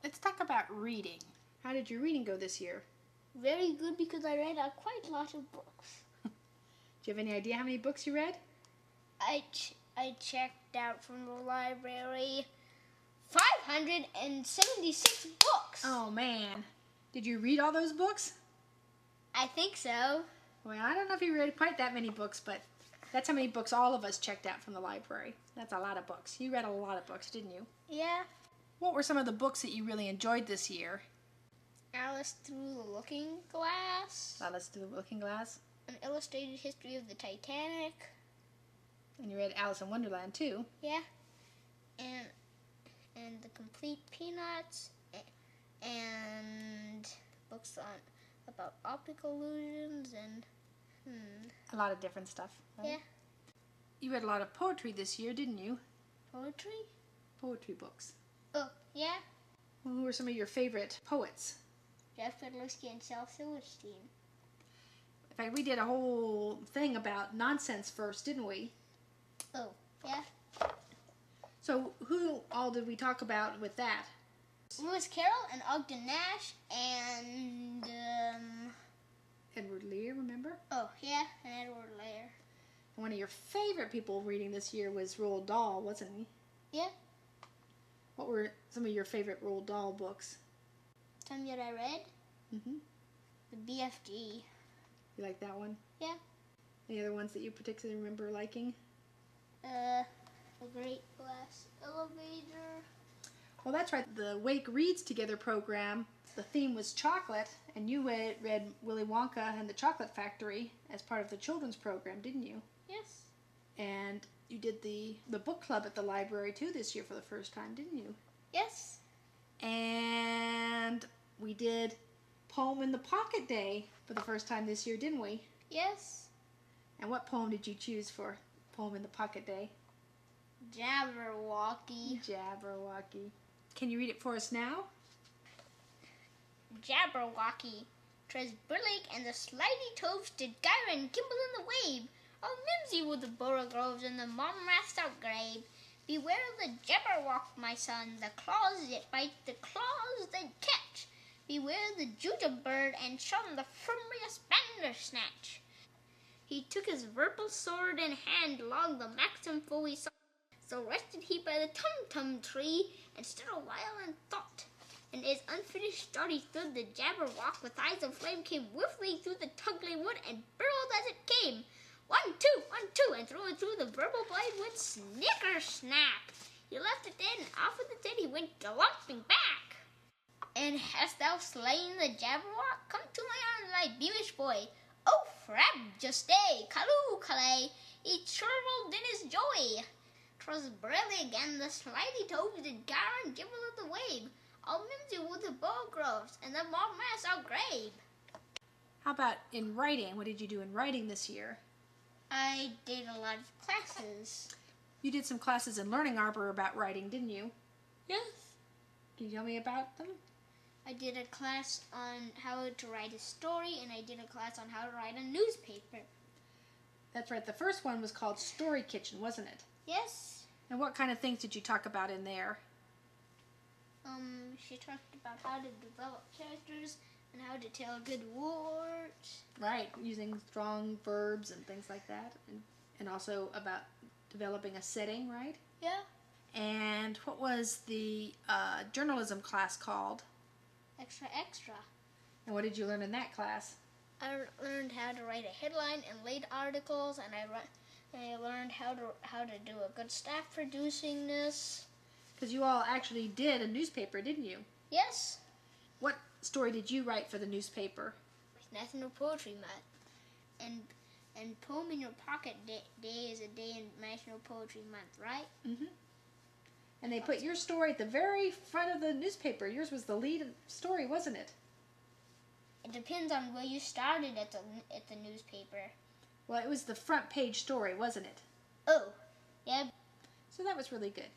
Let's talk about reading. How did your reading go this year? Very good, because I read quite a lot of books. Do you have any idea how many books you read? I checked out from the library 576 books. Oh man. Did you read all those books? I think so. Well, I don't know if you read quite that many books, but that's how many books all of us checked out from the library. That's a lot of books. You read a lot of books, didn't you? Yeah. What were some of the books that you really enjoyed this year? Alice Through the Looking Glass. Alice Through the Looking Glass. An Illustrated History of the Titanic. And you read Alice in Wonderland too. Yeah. And The Complete Peanuts. And books about optical illusions and a lot of different stuff. Right? Yeah. You read a lot of poetry this year, didn't you? Poetry? Poetry books. Oh, yeah. Well, who were some of your favorite poets? Jeff Fiddlerski and Shel Silverstein. In fact, we did a whole thing about nonsense first, didn't we? Oh, yeah. So who all did we talk about with that? Lewis Carroll and Ogden Nash and Edward Lear, remember? oh yeah, and Edward Lear. And one of your favorite people reading this year was Roald Dahl, wasn't he? Yeah. What were some of your favorite Roald Dahl books? Some that I read. Mm-hmm. The BFG. You like that one? Yeah. Any other ones that you particularly remember liking? The Great Glass Elevator. Well, that's right. The Wake Reads Together program, the theme was chocolate, and you read Willy Wonka and the Chocolate Factory as part of the children's program, didn't you? Yes. And you did the book club at the library too this year for the first time, didn't you? Yes. And we did Poem in the Pocket Day for the first time this year, didn't we? Yes. And what poem did you choose for Poem in the Pocket Day? Jabberwocky. Jabberwocky. Can you read it for us now? Jabberwocky. 'Twas brillig, and the slithy toves did gyre and gimble in the wave. All mimsy were the borogoves, and the momraths outgrave. Beware the Jabberwock, my son, the claws that bite, the claws that catch. Beware the Jujubird, and shun the Fumbrious Bandersnatch. He took his purple sword in hand, long the maxim full he saw. So rested he by the tum-tum tree, and stood a while in thought. And as unfinished thought he stood, the Jabberwock with eyes of flame came whiffling through the tugly wood, and burrowed as it came. 1, 2, 1, 2, and through the verbal blade went snicker-snack. He left it dead, and off with it dead he went galumphing back. And hast thou slain the Jabberwock? Come to my arms, my beamish boy. Oh, Frab, just stay, Callooh, Calais, he chortled in his joy. 'Twas brillig, and the slithy toves did gyre and gimble at the wave. All mimsy were the borogoves, and the momraths outgrave. How about in writing? What did you do in writing this year? I did a lot of classes. You did some classes in Learning Arbor about writing, didn't you? Yes. Can you tell me about them? I did a class on how to write a story, and I did a class on how to write a newspaper. That's right. The first one was called Story Kitchen, wasn't it? Yes. And what kind of things did you talk about in there? She talked about how to develop characters and how to tell good words. Right, using strong verbs and things like that. And also about developing a setting, right? Yeah. And what was the journalism class called? Extra, extra. And what did you learn in that class? I learned how to write a headline and lead articles, and I learned how to do a good staff producing this. Because you all actually did a newspaper, didn't you? Yes. What story did you write for the newspaper? National Poetry Month. And Poem in Your Pocket Day is a day in National Poetry Month, right? Mm-hmm. And they put your story at the very front of the newspaper. Yours was the lead story, wasn't it? It depends on where you started at the newspaper. Well, it was the front page story, wasn't it? Oh, yeah. So that was really good.